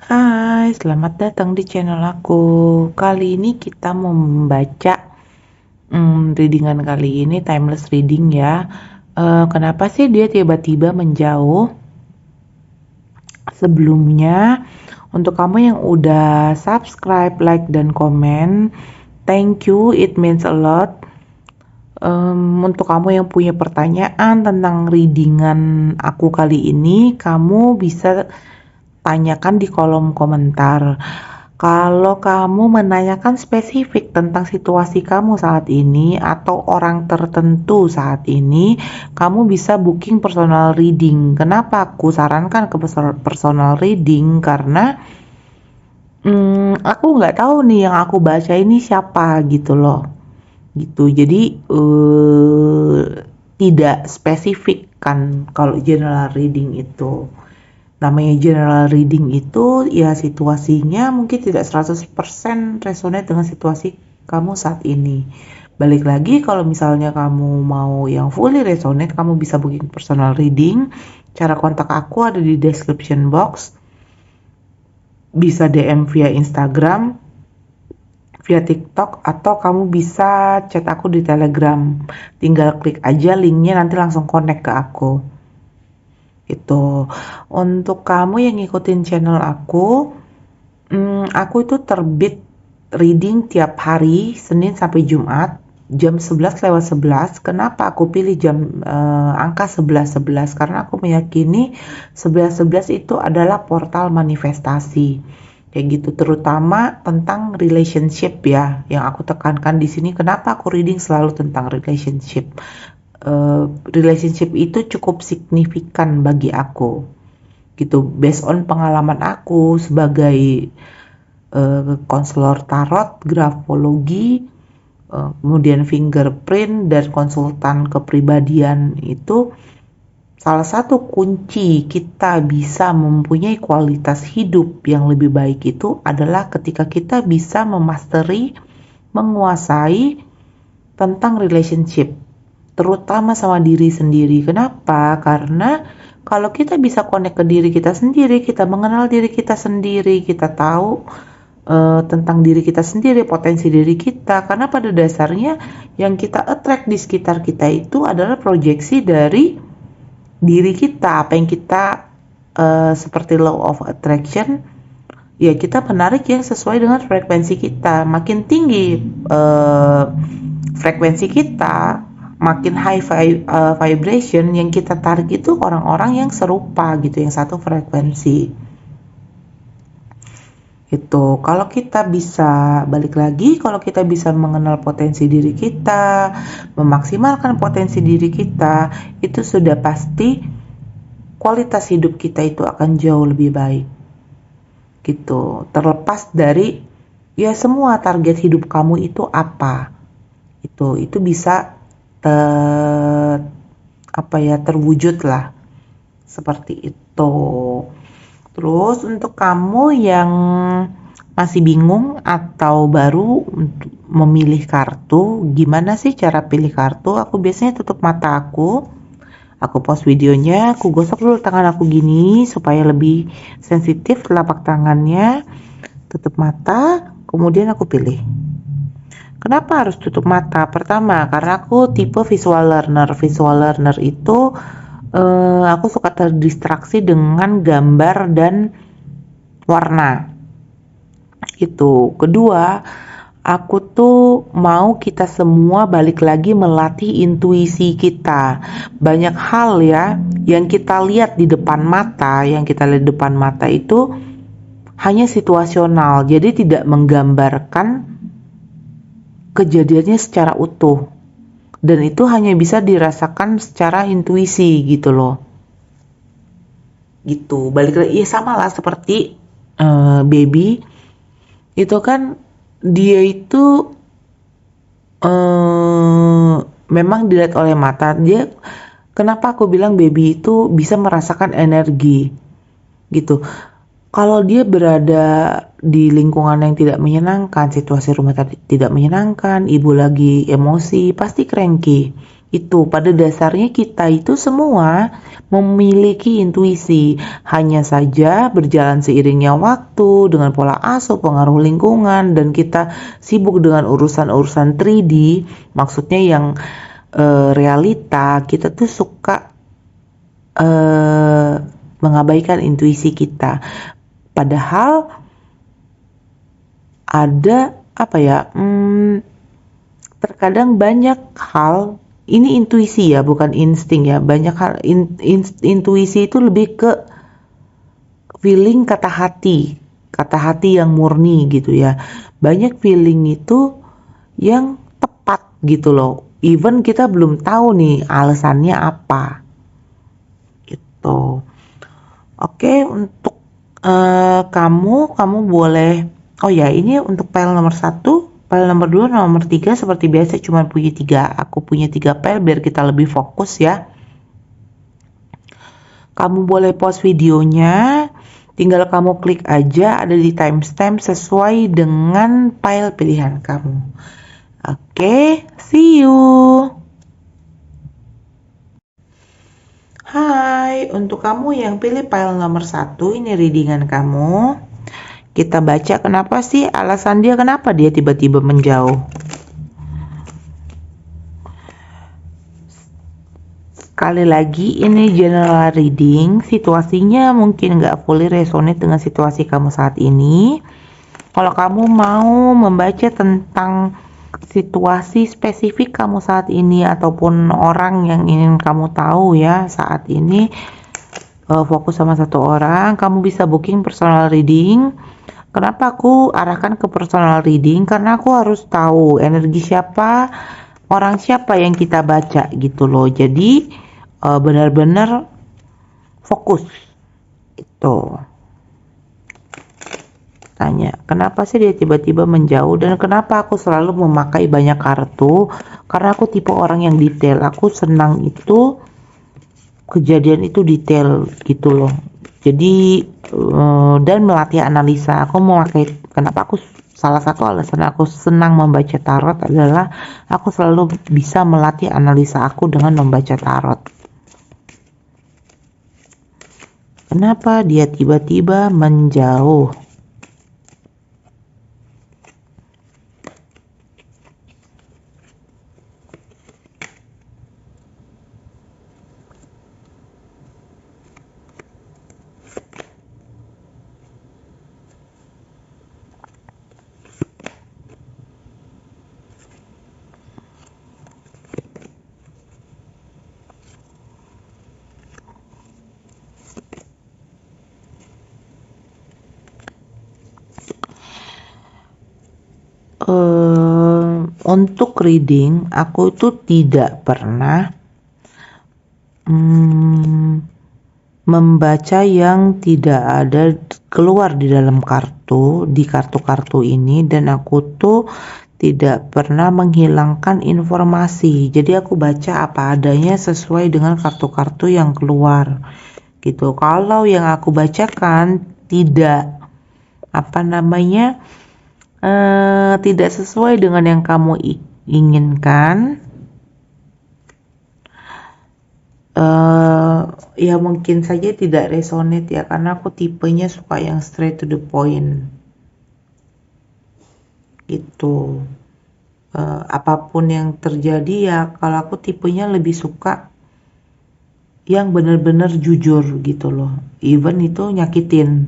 Hai, selamat datang di channel aku. Kali ini kita mau membaca readingan kali ini timeless reading ya. Kenapa sih dia tiba-tiba menjauh? Sebelumnya, untuk kamu yang udah subscribe, like, dan komen, thank you, it means a lot. Untuk kamu yang punya pertanyaan tentang readingan aku kali ini, kamu bisa tanyakan di kolom komentar. Kalau kamu menanyakan spesifik tentang situasi kamu saat ini atau orang tertentu saat ini, kamu bisa booking personal reading. Kenapa aku sarankan ke personal reading? Karena aku nggak tahu nih yang aku baca ini siapa gitu loh. Gitu. Jadi tidak spesifik kan kalau general reading itu. Namanya general reading itu ya situasinya mungkin tidak 100% resonate dengan situasi kamu saat ini. Balik lagi kalau misalnya kamu mau yang fully resonate, kamu bisa booking personal reading. Cara kontak aku ada di description box. Bisa DM via Instagram, via TikTok, atau kamu bisa chat aku di Telegram. Tinggal klik aja linknya, nanti langsung connect ke aku. Itu untuk kamu yang ngikutin channel aku itu terbit reading tiap hari Senin sampai Jumat jam 11:11. Kenapa aku pilih angka 11:11? Karena aku meyakini 11:11 itu adalah portal manifestasi. Kayak gitu, terutama tentang relationship ya, yang aku tekankan di sini. Kenapa aku reading selalu tentang relationship? Relationship itu cukup signifikan bagi aku gitu, based on pengalaman aku sebagai konselor tarot, grafologi, kemudian fingerprint dan konsultan kepribadian. Itu salah satu kunci kita bisa mempunyai kualitas hidup yang lebih baik itu adalah ketika kita bisa memastery, menguasai tentang relationship, terutama sama diri sendiri. Kenapa? Karena kalau kita bisa connect ke diri kita sendiri, kita mengenal diri kita sendiri, kita tahu tentang diri kita sendiri, potensi diri kita. Karena pada dasarnya yang kita attract di sekitar kita itu adalah proyeksi dari diri kita. Apa yang kita seperti law of attraction, ya kita menarik yang sesuai dengan frekuensi kita. Makin tinggi frekuensi kita, makin high vibration, yang kita tarik itu orang-orang yang serupa gitu, yang satu frekuensi. Itu kalau kita bisa balik lagi, kalau kita bisa mengenal potensi diri kita, memaksimalkan potensi diri kita, itu sudah pasti kualitas hidup kita itu akan jauh lebih baik. Gitu. Terlepas dari ya semua target hidup kamu itu apa. Itu bisa terwujud lah seperti itu. Terus untuk kamu yang masih bingung atau baru memilih kartu, gimana sih cara pilih kartu? Aku biasanya tutup mata aku post videonya, aku gosok dulu tangan aku gini supaya lebih sensitif telapak tangannya. Tutup mata, kemudian aku pilih. Kenapa harus tutup mata? Pertama, karena aku tipe visual learner. Visual learner itu aku suka terdistraksi dengan gambar dan warna. Itu. Kedua, aku tuh mau kita semua balik lagi melatih intuisi kita. Banyak hal ya yang kita lihat di depan mata, itu hanya situasional. Jadi tidak menggambarkan kejadiannya secara utuh. Dan itu hanya bisa dirasakan secara intuisi gitu loh. Gitu. Balik lagi ya sama lah seperti baby. Itu kan dia itu memang dilihat oleh mata. Dia, kenapa aku bilang baby itu bisa merasakan energi gitu. Kalau dia berada di lingkungan yang tidak menyenangkan, situasi rumah tidak menyenangkan, ibu lagi emosi, pasti cranky. Itu pada dasarnya kita itu semua memiliki intuisi, hanya saja berjalan seiringnya waktu dengan pola asuh, pengaruh lingkungan, dan kita sibuk dengan urusan-urusan 3D, maksudnya yang realita, kita tuh suka mengabaikan intuisi kita. Padahal ada apa ya? Terkadang banyak hal ini intuisi ya, bukan insting ya. Banyak hal intuisi itu lebih ke feeling kata hati yang murni gitu ya. Banyak feeling itu yang tepat gitu loh. Even kita belum tahu nih alasannya apa. Gitu. Oke, untuk kamu boleh. Oh ya, ini untuk file nomor 1, file nomor 2, nomor 3 seperti biasa cuma punya 3. Aku punya 3 file biar kita lebih fokus ya. Kamu boleh pause videonya, tinggal kamu klik aja ada di timestamp sesuai dengan file pilihan kamu. Oke, see you. Hai, untuk kamu yang pilih file nomor 1, ini readingan kamu. Kita baca kenapa sih alasan dia, kenapa dia tiba-tiba menjauh. Sekali lagi ini general reading, situasinya mungkin nggak fully resonate dengan situasi kamu saat ini. Kalau kamu mau membaca tentang situasi spesifik kamu saat ini ataupun orang yang ingin kamu tahu ya saat ini, fokus sama satu orang, kamu bisa booking personal reading. Kenapa aku arahkan ke personal reading? Karena aku harus tahu energi siapa, orang siapa yang kita baca gitu loh. Jadi benar-benar fokus. Itu. Tanya, kenapa sih dia tiba-tiba menjauh dan kenapa aku selalu memakai banyak kartu? Karena aku tipe orang yang detail. Aku senang itu kejadian itu detail gitu loh. Jadi dan melatih analisa. Aku memakai, kenapa aku salah satu alasan aku senang membaca tarot adalah aku selalu bisa melatih analisa aku dengan membaca tarot. Kenapa dia tiba-tiba menjauh? Untuk reading, aku itu tidak pernah membaca yang tidak ada keluar di dalam kartu, di kartu-kartu ini, dan aku tuh tidak pernah menghilangkan informasi. Jadi aku baca apa adanya sesuai dengan kartu-kartu yang keluar gitu. Kalau yang aku bacakan tidak tidak sesuai dengan yang kamu inginkan, ya mungkin saja tidak resonate ya, karena aku tipenya suka yang straight to the point gitu. Apapun yang terjadi ya, kalau aku tipenya lebih suka yang benar-benar jujur gitu loh, even itu nyakitin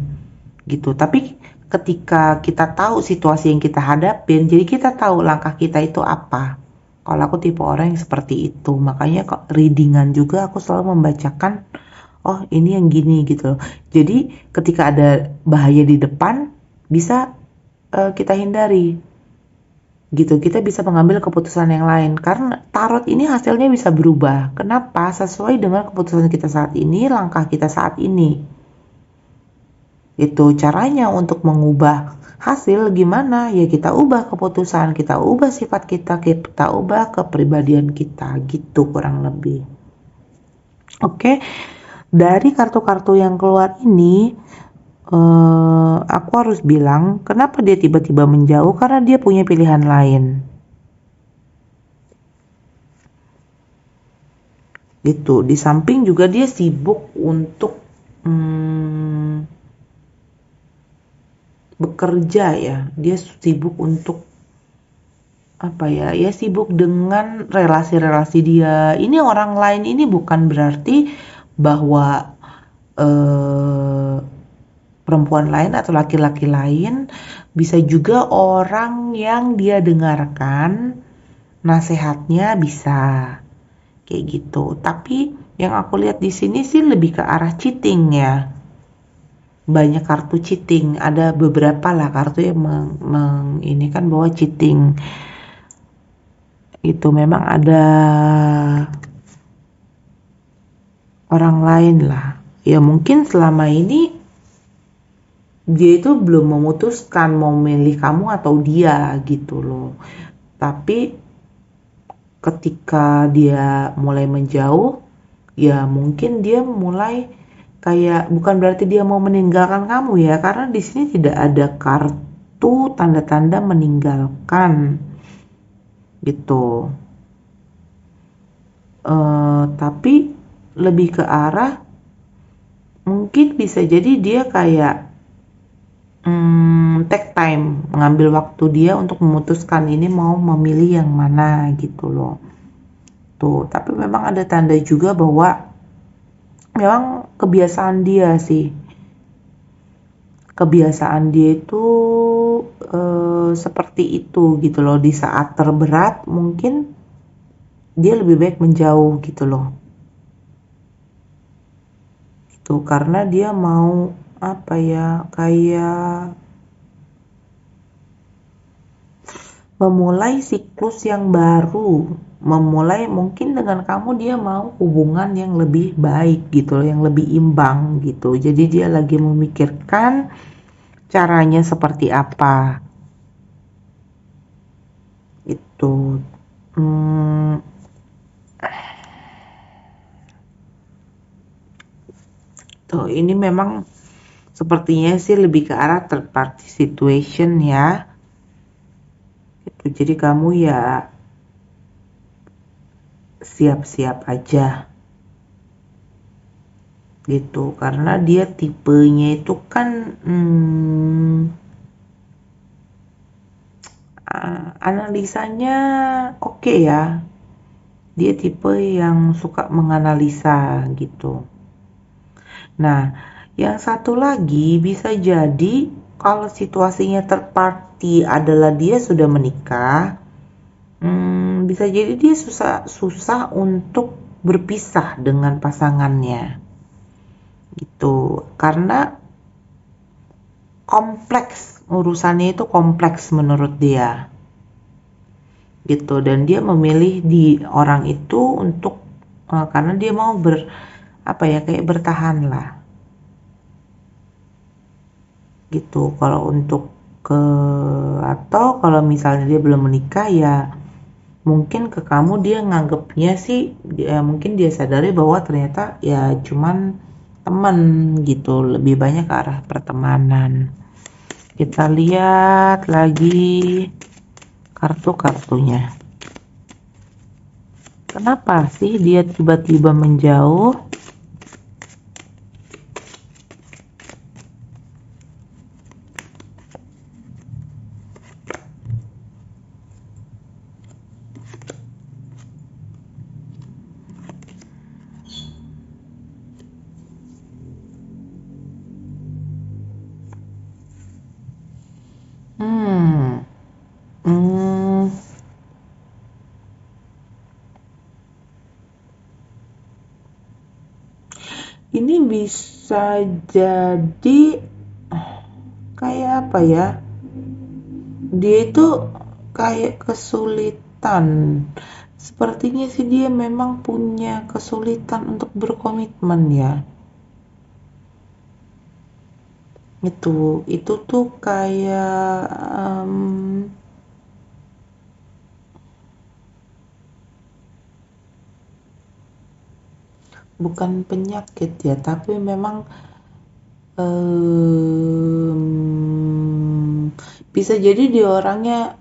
gitu. Tapi ketika kita tahu situasi yang kita hadapin, jadi kita tahu langkah kita itu apa. Kalau aku tipe orang yang seperti itu, makanya kok readingan juga aku selalu membacakan, oh ini yang gini gitu loh. Jadi ketika ada bahaya di depan, bisa kita hindari gitu. Kita bisa mengambil keputusan yang lain, karena tarot ini hasilnya bisa berubah. Kenapa? Sesuai dengan keputusan kita saat ini, langkah kita saat ini. Itu caranya untuk mengubah hasil gimana? Ya kita ubah keputusan, kita ubah sifat kita ubah kepribadian kita gitu kurang lebih. Oke, dari kartu-kartu yang keluar ini aku harus bilang kenapa dia tiba-tiba menjauh, karena dia punya pilihan lain. gitu. Di samping juga dia sibuk untuk hmm, bekerja ya. Dia sibuk untuk apa ya? Ya sibuk dengan relasi-relasi dia. Ini orang lain ini bukan berarti bahwa eh, perempuan lain atau laki-laki lain, bisa juga orang yang dia dengarkan nasehatnya bisa kayak gitu. Tapi yang aku lihat di sini sih lebih ke arah cheating ya. Banyak kartu cheating, ada beberapa lah kartu yang ini kan bahwa cheating itu memang ada orang lain lah. Ya mungkin selama ini dia itu belum memutuskan mau milih kamu atau dia gitu loh. Tapi ketika dia mulai menjauh, ya mungkin dia mulai kayak bukan berarti dia mau meninggalkan kamu ya, karena di sini tidak ada kartu tanda-tanda meninggalkan gitu. Tapi lebih ke arah mungkin bisa jadi dia kayak take time, mengambil waktu dia untuk memutuskan ini mau memilih yang mana gitu loh. Tuh, tapi memang ada tanda juga bahwa memang kebiasaan dia sih. Kebiasaan dia itu seperti itu gitu loh. Di saat terberat mungkin dia lebih baik menjauh gitu loh. Itu karena dia mau apa ya, kayak memulai siklus yang baru, memulai mungkin dengan kamu dia mau hubungan yang lebih baik gitu loh, yang lebih imbang gitu. Jadi dia lagi memikirkan caranya seperti apa itu. Hmm, tuh ini memang sepertinya sih lebih ke arah third party situation ya. Gitu. Jadi kamu ya siap-siap aja gitu karena dia tipenya itu kan analisanya oke ya. Dia tipe yang suka menganalisa gitu. Nah, yang satu lagi bisa jadi kalau situasinya third party adalah dia sudah menikah, bisa jadi dia susah untuk berpisah dengan pasangannya gitu. Karena kompleks, urusannya itu kompleks menurut dia gitu, dan dia memilih di orang itu untuk karena dia mau apa ya, kayak bertahan lah gitu. Kalau untuk ke atau kalau misalnya dia belum menikah ya mungkin ke kamu dia nganggepnya sih ya, mungkin dia sadari bahwa ternyata ya cuman teman gitu, lebih banyak ke arah pertemanan. Kita lihat lagi kartu-kartunya. Kenapa sih dia tiba-tiba menjauh? Hmm, hmm, ini bisa jadi kayak apa ya? Dia itu kayak kesulitan. Sepertinya sih dia memang punya kesulitan untuk berkomitmen ya. Itu tuh kayak bukan penyakit ya, tapi memang bisa jadi dia orangnya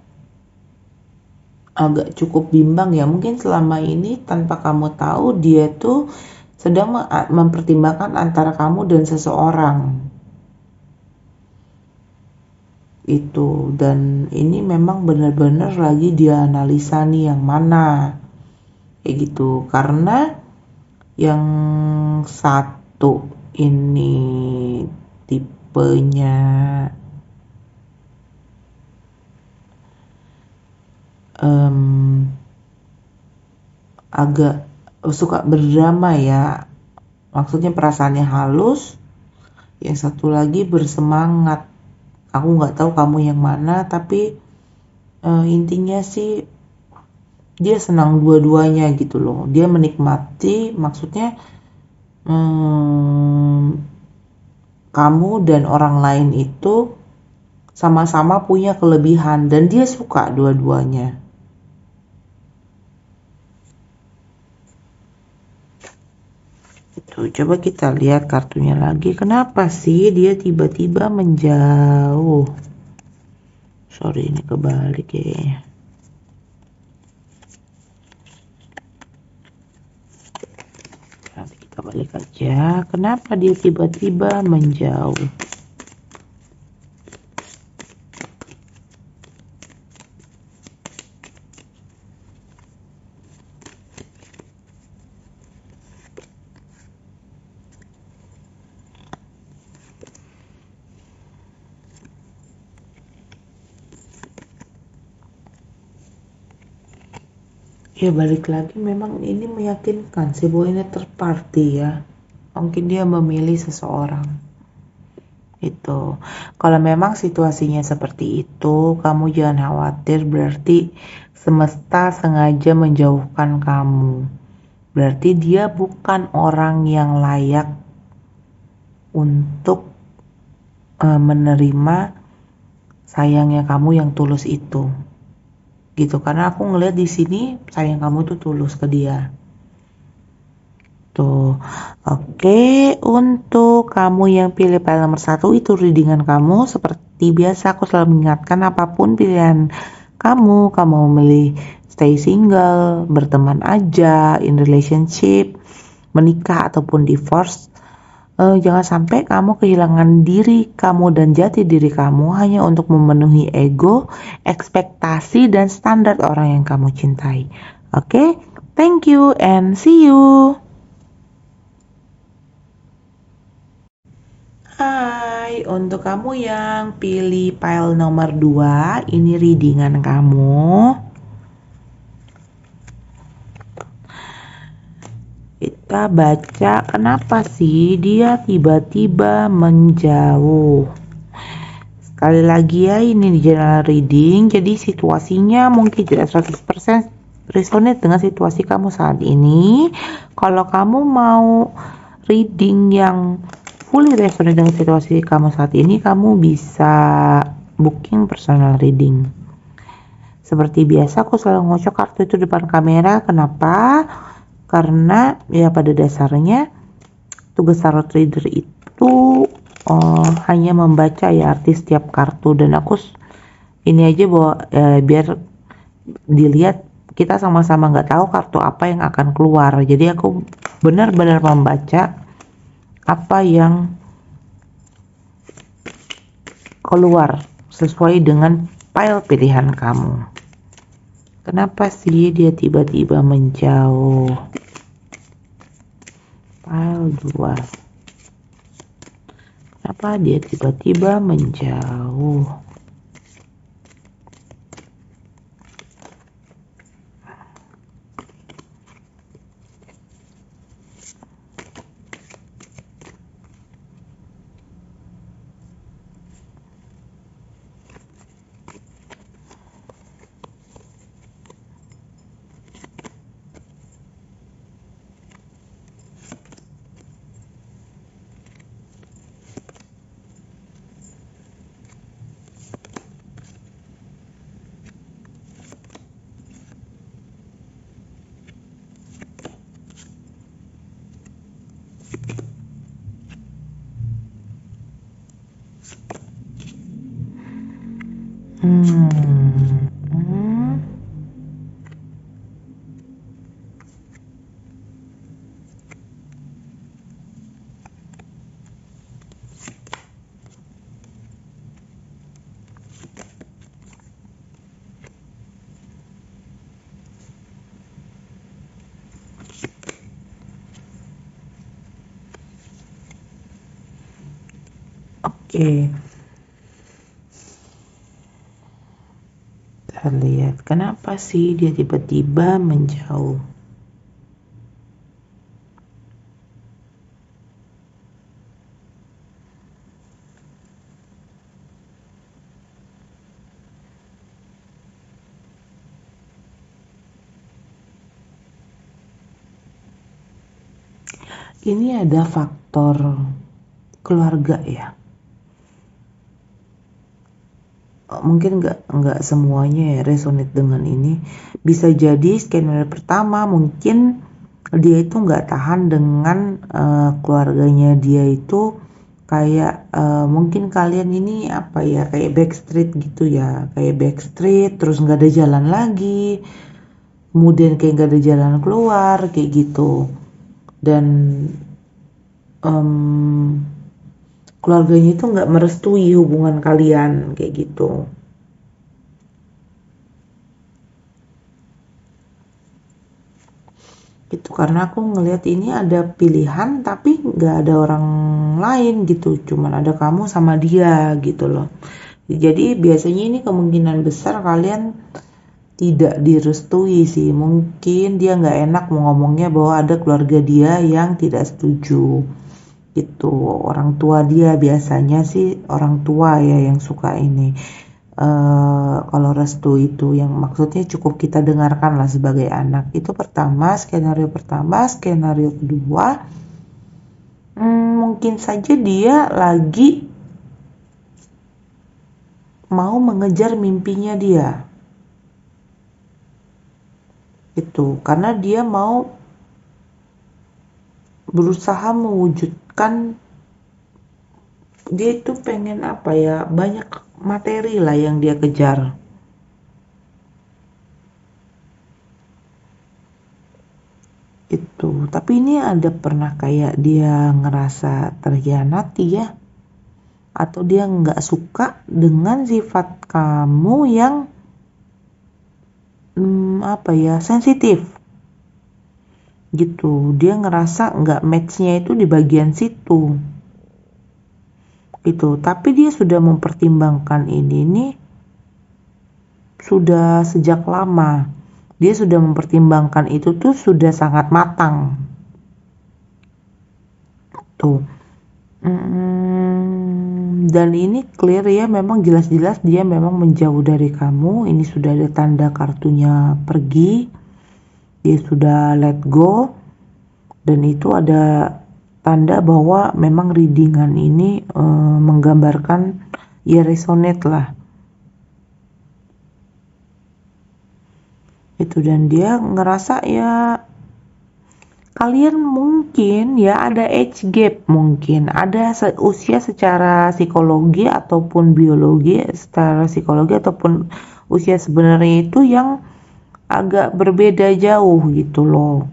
agak cukup bimbang ya. Mungkin selama ini tanpa kamu tahu dia tuh sedang mempertimbangkan antara kamu dan seseorang itu, dan ini memang benar-benar lagi dianalisa nih yang mana kayak gitu, karena yang satu ini tipenya agak suka berdrama ya, maksudnya perasaannya halus. Yang satu lagi bersemangat. Aku nggak tahu kamu yang mana, tapi intinya sih dia senang dua-duanya gitu loh. Dia menikmati, maksudnya kamu dan orang lain itu sama-sama punya kelebihan dan dia suka dua-duanya. Tuh, coba kita lihat kartunya lagi. Kenapa sih dia tiba-tiba menjauh? Sorry, ini kebalik ya. Nanti kita balik aja. Kenapa dia tiba-tiba menjauh? Ya balik lagi, memang ini meyakinkan sih bahwa ini third party ya. Mungkin dia memilih seseorang. Itu. Kalau memang situasinya seperti itu, kamu jangan khawatir, berarti semesta sengaja menjauhkan kamu. Berarti dia bukan orang yang layak untuk menerima sayangnya kamu yang tulus itu. Gitu, karena aku ngeliat di sini sayang kamu tuh tulus ke dia. Tuh, oke. Untuk kamu yang pilih pile nomor 1, itu readingan kamu. Seperti biasa aku selalu mengingatkan, apapun pilihan kamu memilih stay single, berteman aja, in relationship, menikah ataupun divorce, jangan sampai kamu kehilangan diri kamu dan jati diri kamu hanya untuk memenuhi ego, ekspektasi, dan standar orang yang kamu cintai. Oke, thank you and see you. Hai, untuk kamu yang pilih pile nomor 2, ini readingan kamu. Kita baca kenapa sih dia tiba-tiba menjauh. Sekali lagi ya, ini di general reading, jadi situasinya mungkin tidak 100% resonate dengan situasi kamu saat ini. Kalau kamu mau reading yang fully resonate dengan situasi kamu saat ini, kamu bisa booking personal reading. Seperti biasa aku selalu ngocok kartu itu depan kamera. Kenapa? Karena ya pada dasarnya tugas tarot reader itu hanya membaca ya arti setiap kartu, dan aku ini aja bahwa biar dilihat kita sama-sama nggak tahu kartu apa yang akan keluar. Jadi aku benar-benar membaca apa yang keluar sesuai dengan pile pilihan kamu. Kenapa sih dia tiba-tiba menjauh? Pile 2. Kenapa dia tiba-tiba menjauh? Oke, kita lihat kenapa sih dia tiba-tiba menjauh. Ini ada faktor keluarga ya. Mungkin nggak semuanya ya resonate dengan ini. Bisa jadi skenario pertama mungkin dia itu nggak tahan dengan keluarganya dia itu kayak mungkin kalian ini apa ya, kayak backstreet gitu ya, kayak backstreet terus nggak ada jalan lagi, kemudian kayak nggak ada jalan keluar kayak gitu. Dan keluarganya itu nggak merestui hubungan kalian kayak gitu. Gitu, karena aku ngelihat ini ada pilihan tapi nggak ada orang lain gitu, cuman ada kamu sama dia gitu loh. Jadi biasanya ini kemungkinan besar kalian tidak direstui sih. Mungkin dia nggak enak mau ngomongnya bahwa ada keluarga dia yang tidak setuju gitu. Orang tua dia biasanya sih orang tua ya yang suka ini. Kalau restu itu yang maksudnya cukup kita dengarkan lah sebagai anak. Itu pertama, skenario pertama. Skenario kedua, mungkin saja dia lagi mau mengejar mimpinya dia. Itu karena dia mau berusaha mewujudkan, dia itu pengen apa ya, banyak materi lah yang dia kejar. Itu, tapi ini ada pernah kayak dia ngerasa terhianati ya, atau dia nggak suka dengan sifat kamu yang apa ya, sensitif gitu. Dia ngerasa nggak matchnya itu di bagian situ gitu. Tapi dia sudah mempertimbangkan ini nih sudah sejak lama. Dia sudah mempertimbangkan itu tuh sudah sangat matang tuh. Dan ini clear ya, memang jelas-jelas dia memang menjauh dari kamu. Ini sudah ada tanda kartunya pergi, dia sudah let go, dan itu ada tanda bahwa memang readingan ini menggambarkan ya resonate lah itu. Dan dia ngerasa ya kalian mungkin ya ada age gap, mungkin ada usia secara psikologi ataupun biologi, secara psikologi ataupun usia sebenarnya itu yang agak berbeda jauh gitu loh.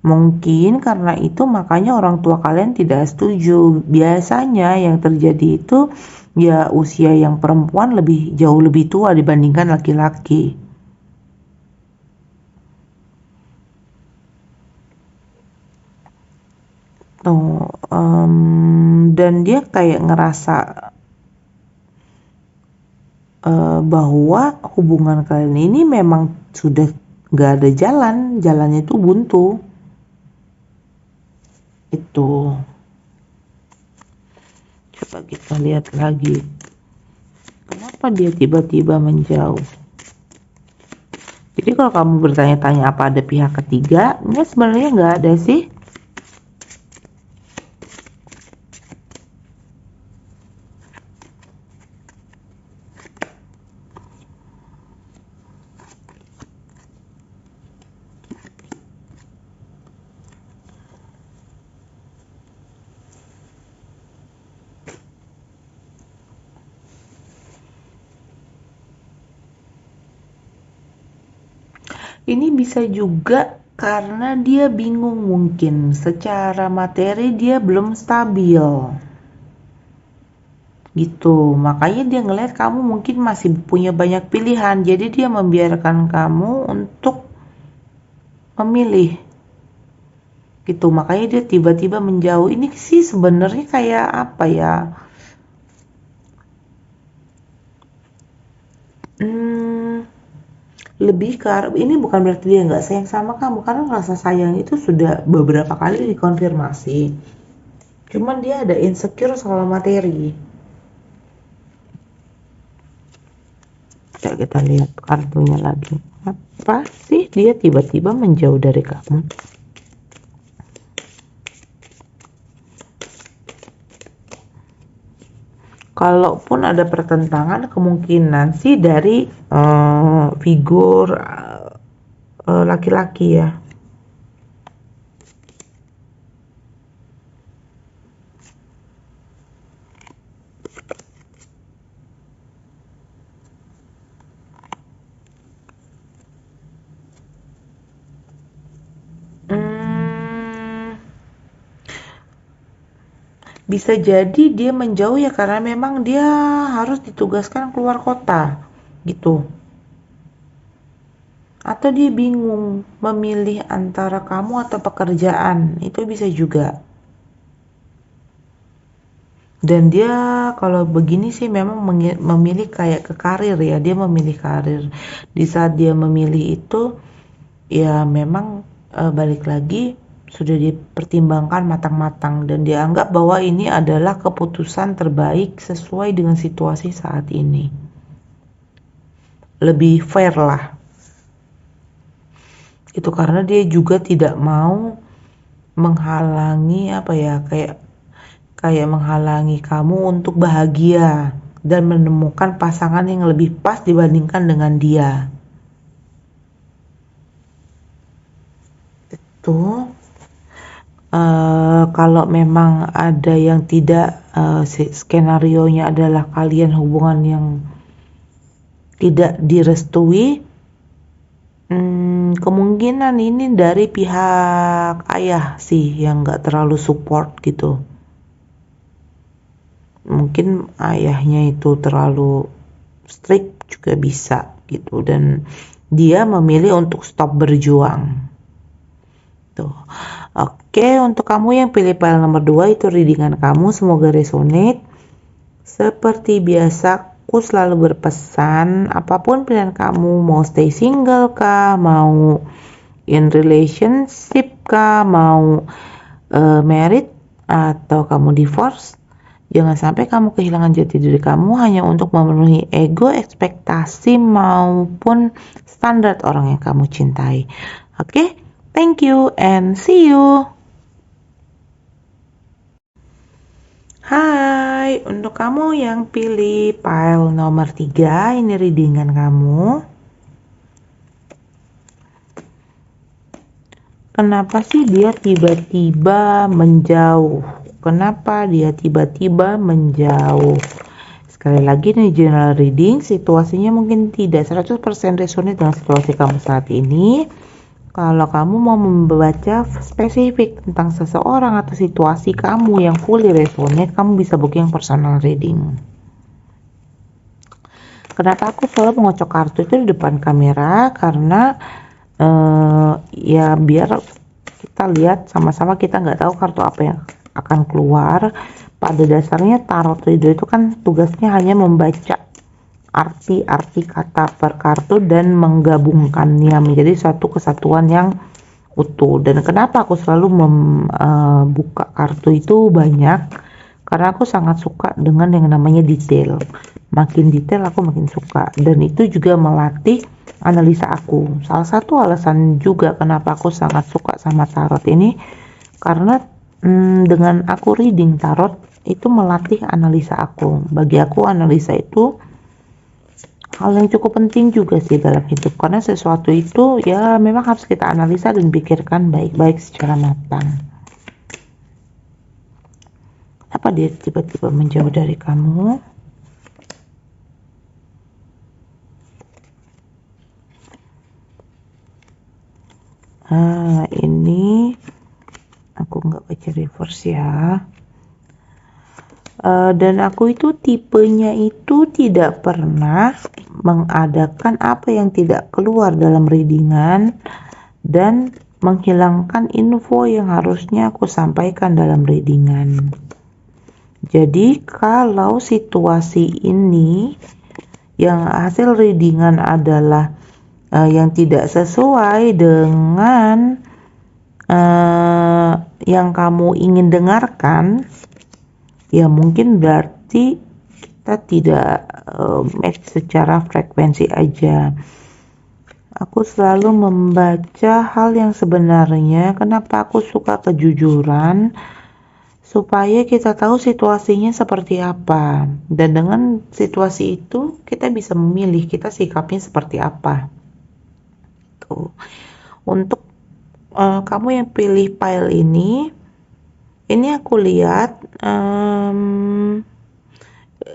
Mungkin karena itu makanya orang tua kalian tidak setuju. Biasanya yang terjadi itu ya usia yang perempuan jauh lebih tua dibandingkan laki-laki. Tuh, dan dia kayak ngerasa bahwa hubungan kalian ini memang sudah nggak ada jalannya itu buntu. Itu. Coba kita lihat lagi. Kenapa dia tiba-tiba menjauh? Jadi kalau kamu bertanya-tanya apa ada pihak ketiga, ini sebenarnya nggak ada sih. Ini bisa juga karena dia bingung, mungkin secara materi dia belum stabil gitu. Makanya dia ngelihat kamu mungkin masih punya banyak pilihan, jadi dia membiarkan kamu untuk memilih gitu. Makanya dia tiba-tiba menjauh. Ini sih sebenarnya kayak apa ya, lebih ini bukan berarti dia nggak sayang sama kamu, karena rasa sayang itu sudah beberapa kali dikonfirmasi. Cuman dia ada insecure soal materi. Coba kita lihat kartunya lagi. Apa sih dia tiba-tiba menjauh dari kamu? Kalaupun ada pertentangan, kemungkinan sih dari figur laki-laki ya. Bisa jadi dia menjauh ya karena memang dia harus ditugaskan keluar kota gitu. Atau dia bingung memilih antara kamu atau pekerjaan, itu bisa juga. Dan dia kalau begini sih memang memilih kayak ke karir ya, dia memilih karir. Di saat dia memilih itu ya memang balik lagi sudah dipertimbangkan matang-matang dan dianggap bahwa ini adalah keputusan terbaik sesuai dengan situasi saat ini. Lebih fair lah. Itu karena dia juga tidak mau menghalangi kayak menghalangi kamu untuk bahagia dan menemukan pasangan yang lebih pas dibandingkan dengan dia. Itu kalau memang ada yang tidak, skenarionya adalah kalian hubungan yang tidak direstui, kemungkinan ini dari pihak ayah sih yang gak terlalu support gitu. Mungkin ayahnya itu terlalu strict juga bisa gitu, dan dia memilih untuk stop berjuang. Tuh. Oke, untuk kamu yang pilih file nomor 2 itu readingan kamu, semoga resonate. Seperti biasa, aku selalu berpesan, apapun pilihan kamu, mau stay single kah, mau in relationship kah, mau married atau kamu divorce, jangan sampai kamu kehilangan jati diri kamu hanya untuk memenuhi ego, ekspektasi maupun standar orang yang kamu cintai. Oke? Thank you and see you. Hai, untuk kamu yang pilih pile nomor 3, ini readingan kamu. Kenapa sih dia tiba-tiba menjauh? Kenapa dia tiba-tiba menjauh? Sekali lagi nih general reading, situasinya mungkin tidak 100% resonate dengan situasi kamu saat ini. Kalau kamu mau membaca spesifik tentang seseorang atau situasi kamu yang fully resonate, kamu bisa booking personal reading. Kenapa aku selalu mengocok kartu itu di depan kamera? Karena ya biar kita lihat sama-sama, kita nggak tahu kartu apa yang akan keluar. Pada dasarnya tarot reader itu kan tugasnya hanya membaca arti-arti kata per kartu dan menggabungkannya menjadi satu kesatuan yang utuh. Dan kenapa aku selalu membuka kartu itu banyak? Karena aku sangat suka dengan yang namanya detail. Makin detail aku makin suka, dan itu juga melatih analisa aku. Salah satu alasan juga kenapa aku sangat suka sama tarot ini, karena dengan aku reading tarot itu melatih analisa aku. Bagi aku analisa itu hal yang cukup penting juga sih dalam hidup, karena sesuatu itu ya memang harus kita analisa dan pikirkan baik-baik secara matang. Kenapa dia tiba-tiba menjauh dari kamu? Ini aku nggak baca reverse ya. Dan aku itu tipenya itu tidak pernah mengadakan apa yang tidak keluar dalam readingan dan menghilangkan info yang harusnya aku sampaikan dalam readingan. Jadi kalau situasi ini yang hasil readingan adalah yang tidak sesuai dengan yang kamu ingin dengarkan, ya mungkin berarti kita tidak match secara frekuensi aja. Aku selalu membaca hal yang sebenarnya. Kenapa aku suka kejujuran? Supaya kita tahu situasinya seperti apa. Dan dengan situasi itu, kita bisa memilih kita sikapnya seperti apa. Tuh. Untuk kamu yang pilih file ini aku lihat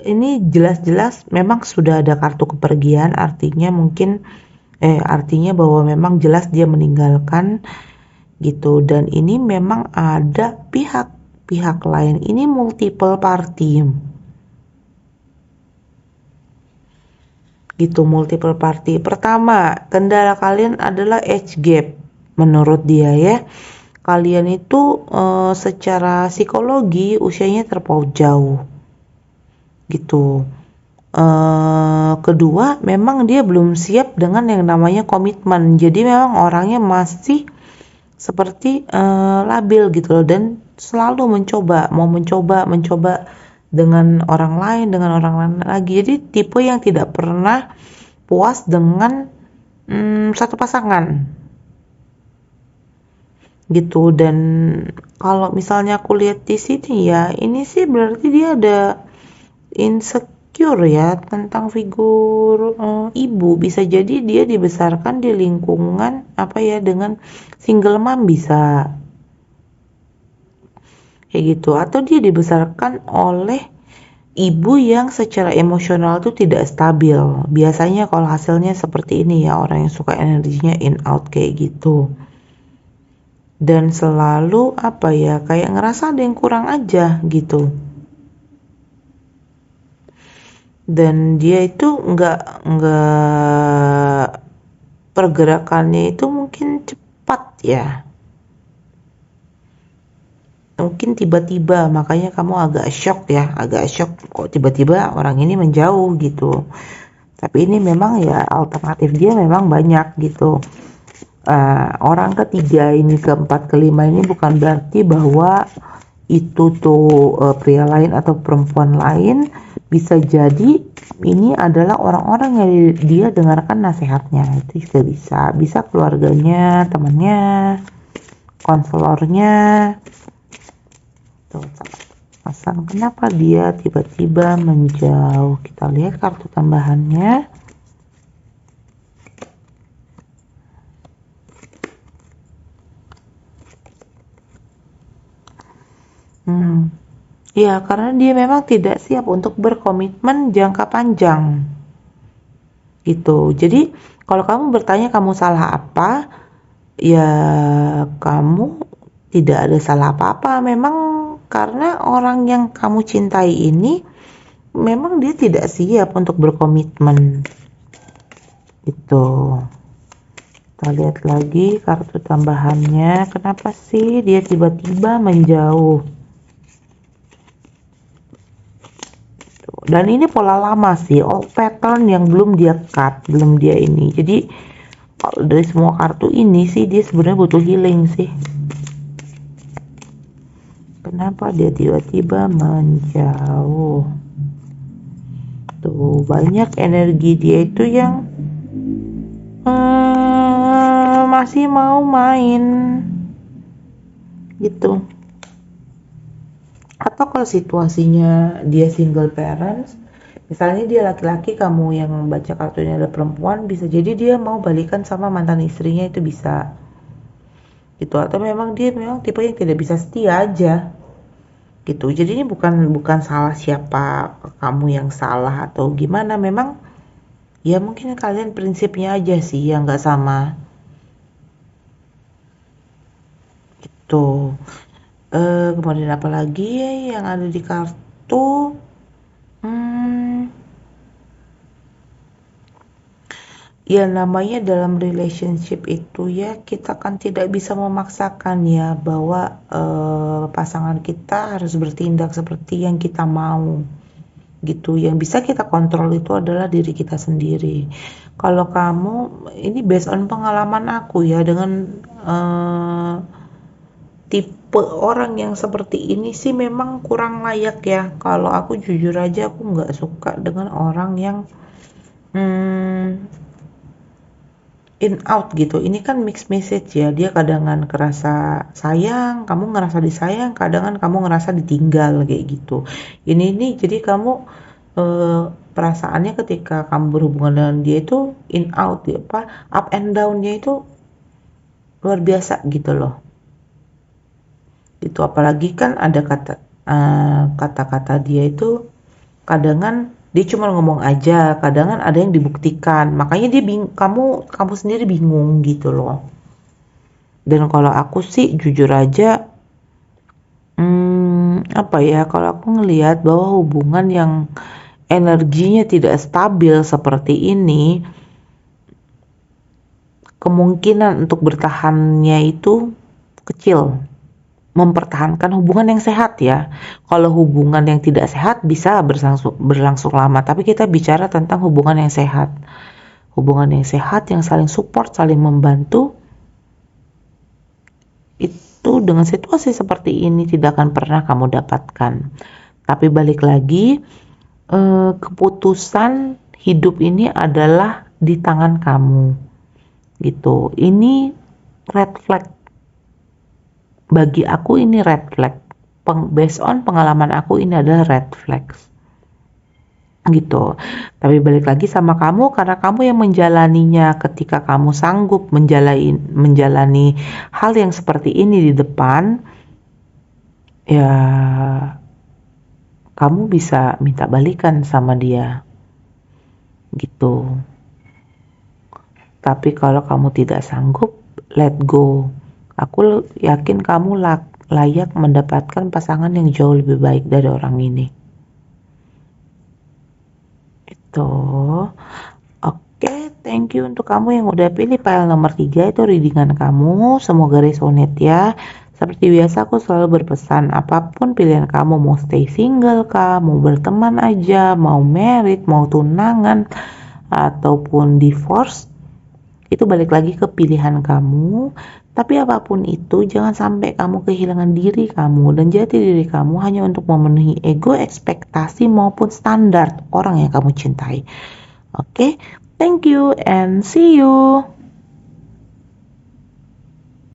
ini jelas-jelas memang sudah ada kartu kepergian, artinya bahwa memang jelas dia meninggalkan gitu, dan ini memang ada pihak lain, ini multiple party gitu, multiple party. Pertama, kendala kalian adalah age gap menurut dia ya. Kalian itu secara psikologi usianya terpaut jauh gitu. Kedua, memang dia belum siap dengan yang namanya komitmen. Jadi memang orangnya masih seperti labil gitu loh, dan selalu mau mencoba dengan orang lain lagi. Jadi tipe yang tidak pernah puas dengan satu pasangan gitu. Dan kalau misalnya aku lihat di sini ya, ini sih berarti dia ada insecure ya tentang figur ibu. Bisa jadi dia dibesarkan di lingkungan dengan single mom, bisa kayak gitu, atau dia dibesarkan oleh ibu yang secara emosional tuh tidak stabil. Biasanya kalau hasilnya seperti ini ya, orang yang suka energinya in out kayak gitu, dan selalu kayak ngerasa ada yang kurang aja gitu. Dan dia itu nggak pergerakannya itu mungkin cepat ya, mungkin tiba-tiba, makanya kamu agak shock kok tiba-tiba orang ini menjauh gitu. Tapi ini memang ya alternatif dia memang banyak gitu. Orang ketiga ini, keempat, kelima ini bukan berarti bahwa itu tuh pria lain atau perempuan lain. Bisa jadi ini adalah orang-orang yang dia dengarkan nasihatnya, itu juga bisa keluarganya, temannya, konselornya. Tuh, pasang kenapa dia tiba-tiba menjauh. Kita lihat kartu tambahannya. Ya, karena dia memang tidak siap untuk berkomitmen jangka panjang gitu. Jadi kalau kamu bertanya kamu salah apa, ya kamu tidak ada salah apa-apa. Memang karena orang yang kamu cintai ini memang dia tidak siap untuk berkomitmen gitu. Kita lihat lagi kartu tambahannya. Kenapa sih dia tiba-tiba menjauh? Dan ini pola lama sih, old pattern yang belum dia cut, belum dia ini. Jadi kalau dari semua kartu ini sih dia sebenarnya butuh healing sih. Kenapa dia tiba-tiba menjauh? Tuh, banyak energi dia itu yang masih mau main gitu. Atau kalau situasinya dia single parents, misalnya dia laki-laki, kamu yang baca kartunya adalah perempuan, bisa jadi dia mau balikan sama mantan istrinya, itu bisa gitu. Atau memang dia memang tipe yang tidak bisa setia aja gitu. Jadi ini bukan salah siapa, kamu yang salah atau gimana. Memang ya mungkin kalian prinsipnya aja sih yang nggak sama gitu. Kemudian apa lagi yang ada di kartu? Ya namanya dalam relationship itu ya, kita kan tidak bisa memaksakan ya bahwa pasangan kita harus bertindak seperti yang kita mau gitu. Yang bisa kita kontrol itu adalah diri kita sendiri. Kalau kamu, ini based on pengalaman aku ya, dengan tipe orang yang seperti ini sih memang kurang layak ya. Kalau aku jujur aja, aku nggak suka dengan orang yang in out gitu. Ini kan mixed message ya. Dia kadangan kerasa sayang, kamu ngerasa disayang, kadangan kamu ngerasa ditinggal kayak gitu. Ini jadi kamu perasaannya ketika kamu berhubungan dengan dia itu in out ya, up and down-nya itu luar biasa gitu loh. Itu apalagi kan ada kata-kata dia itu kadangan dia cuma ngomong aja, kadang ada yang dibuktikan, makanya dia kamu sendiri bingung gitu loh. Dan kalau aku sih jujur aja, apa ya, kalau aku ngelihat bahwa hubungan yang energinya tidak stabil seperti ini, kemungkinan untuk bertahannya itu kecil. Mempertahankan hubungan yang sehat ya. Kalau hubungan yang tidak sehat bisa berlangsung lama, tapi kita bicara tentang hubungan yang sehat. Hubungan yang sehat, yang saling support, saling membantu, itu dengan situasi seperti ini tidak akan pernah kamu dapatkan. Tapi balik lagi, keputusan hidup ini adalah di tangan kamu gitu. Ini red flag. Bagi aku ini red flag. Based on pengalaman aku ini adalah red flags. Gitu. Tapi balik lagi sama kamu, karena kamu yang menjalaninya. Ketika kamu sanggup menjalani hal yang seperti ini di depan, ya kamu bisa minta balikan sama dia. Gitu. Tapi kalau kamu tidak sanggup, let go. Aku yakin kamu layak mendapatkan pasangan yang jauh lebih baik dari orang ini. Itu. Oke, thank you untuk kamu yang udah pilih file nomor 3, itu readingan kamu. Semoga resonate ya. Seperti biasa aku selalu berpesan, apapun pilihan kamu, mau stay single kah, mau berteman aja, mau married, mau tunangan, ataupun divorce, itu balik lagi ke pilihan kamu. Tapi apapun itu, jangan sampai kamu kehilangan diri kamu dan jati diri kamu hanya untuk memenuhi ego, ekspektasi maupun standar orang yang kamu cintai. Oke, thank you and see you.